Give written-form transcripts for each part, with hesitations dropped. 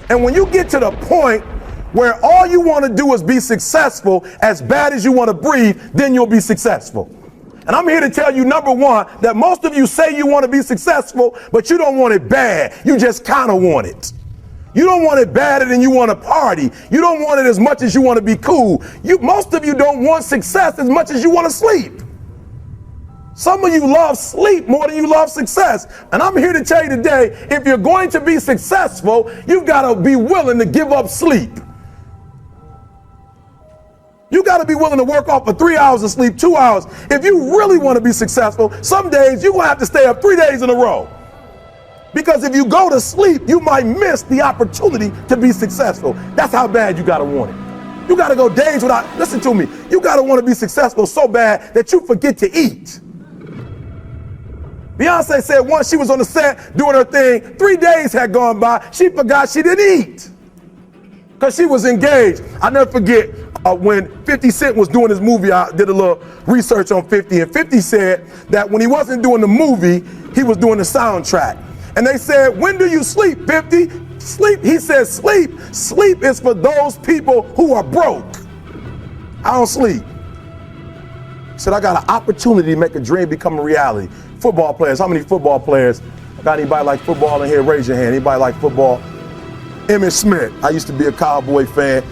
And when you get to the point where all you want to do is be successful as bad as you want to breathe, then you'll be successful. And I'm here to tell you, number one, that most of you say you want to be successful, but you don't want it bad. You just kind of want it. You don't want it badder than you want to party. You don't want it as much as you want to be cool. Most of you don't want success as much as you want to sleep. Some of you love sleep more than you love success. And I'm here to tell you today, if you're going to be successful, you've got to be willing to give up sleep. You got to be willing to work off for 3 hours of sleep, 2 hours. If you really want to be successful, some days you're going to have to stay up 3 days in a row. Because if you go to sleep, you might miss the opportunity to be successful. That's how bad you got to want it. You got to go days without, listen to me, you got to want to be successful so bad that you forget to eat. Beyonce said once she was on the set doing her thing, 3 days had gone by, she forgot she didn't eat. Because she was engaged. I never forget when 50 Cent was doing his movie, I did a little research on 50, and 50 said that when he wasn't doing the movie, he was doing the soundtrack. And they said, when do you sleep, 50? Sleep, he said, sleep. Sleep is for those people who are broke. I don't sleep. He said, I got an opportunity to make a dream become a reality. Football players, how many football players? Got anybody like football in here? Raise your hand. Anybody like football? Emmitt Smith. I used to be a Cowboy fan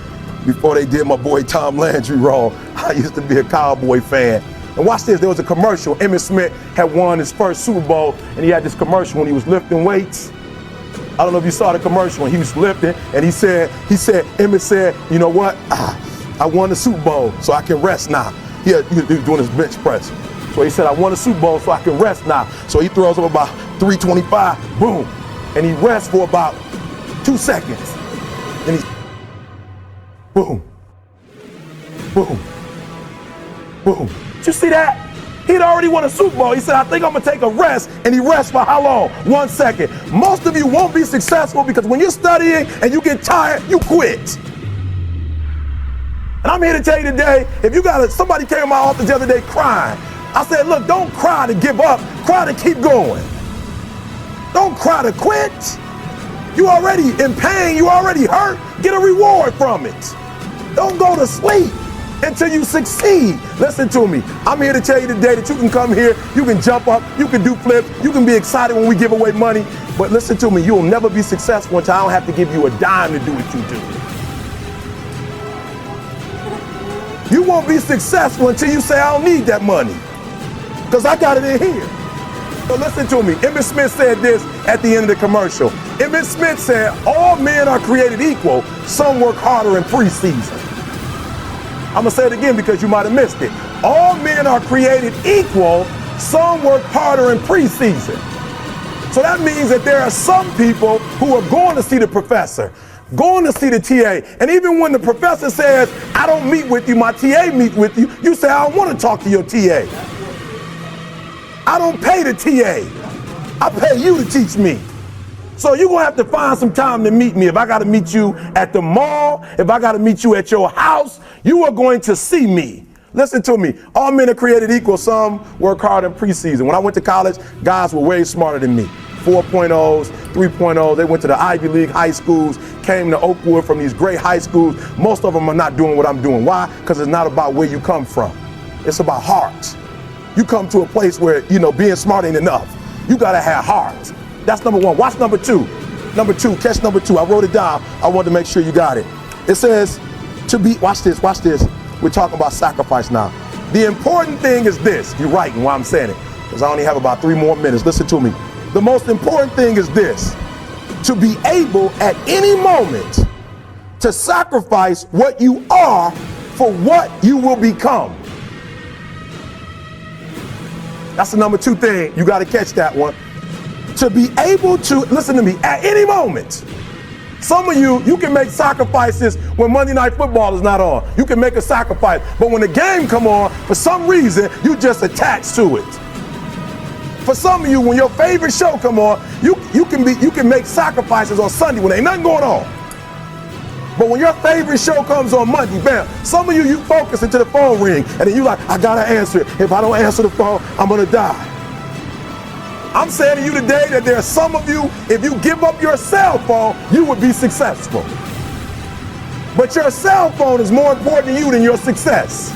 before they did my boy Tom Landry wrong. I used to be a Cowboy fan. And watch this, there was a commercial. Emmitt Smith had won his first Super Bowl, and he had this commercial when he was lifting weights. I don't know if you saw the commercial when he was lifting, and Emmitt said, you know what? I won the Super Bowl, so I can rest now. He was doing his bench press. So he said, I won the Super Bowl, so I can rest now. So he throws up about 325, boom, and he rests for about 2 seconds. And he's boom, boom, boom. Did you see that? He'd already won a Super Bowl. He said, I think I'm gonna take a rest, and he rests for how long? 1 second. Most of you won't be successful because when you're studying and you get tired, you quit. And I'm here to tell you today, if you somebody came to my office the other day crying. I said, look, don't cry to give up, cry to keep going. Don't cry to quit. You already in pain, you already hurt, get a reward from it. Don't go to sleep until you succeed. Listen to me. I'm here to tell you today that you can come here, you can jump up, you can do flips, you can be excited when we give away money, but listen to me, you'll never be successful until I don't have to give you a dime to do what you do. You won't be successful until you say, I don't need that money, because I got it in here. So listen to me. Emmitt Smith said this at the end of the commercial. Emmitt Smith said, all men are created equal. Some work harder in preseason. I'm going to say it again because you might have missed it. All men are created equal. Some work harder in preseason. So that means that there are some people who are going to see the professor, going to see the TA. And even when the professor says, I don't meet with you, my TA meets with you, you say, I don't want to talk to your TA. I don't pay the TA. I pay you to teach me. So you're going to have to find some time to meet me. If I got to meet you at the mall, if I got to meet you at your house, you are going to see me. Listen to me. All men are created equal. Some work hard in preseason. When I went to college, guys were way smarter than me. 4.0s, 3.0s. They went to the Ivy League high schools, came to Oakwood from these great high schools. Most of them are not doing what I'm doing. Why? Because it's not about where you come from. It's about heart. You come to a place where, being smart ain't enough. You got to have heart. That's number one. Watch number two. Number two, catch number two. I wrote it down. I wanted to make sure you got it. It says to be, watch this. We're talking about sacrifice now. The important thing is this. You're writing while I'm saying it, because I only have about 3 more minutes. Listen to me. The most important thing is this. To be able at any moment to sacrifice what you are for what you will become. That's the number 2 thing. You got to catch that one. To be able to, listen to me, at any moment. Some of you can make sacrifices when Monday Night Football is not on. You can make a sacrifice. But when the game come on, for some reason, you just attached to it. For some of you, when your favorite show come on, you can make sacrifices on Sunday when ain't nothing going on. But when your favorite show comes on Monday, bam, some of you focus until the phone ring, and then you like, I gotta answer it. If I don't answer the phone, I'm gonna die. I'm saying to you today that there are some of you, if you give up your cell phone, you would be successful. But your cell phone is more important to you than your success.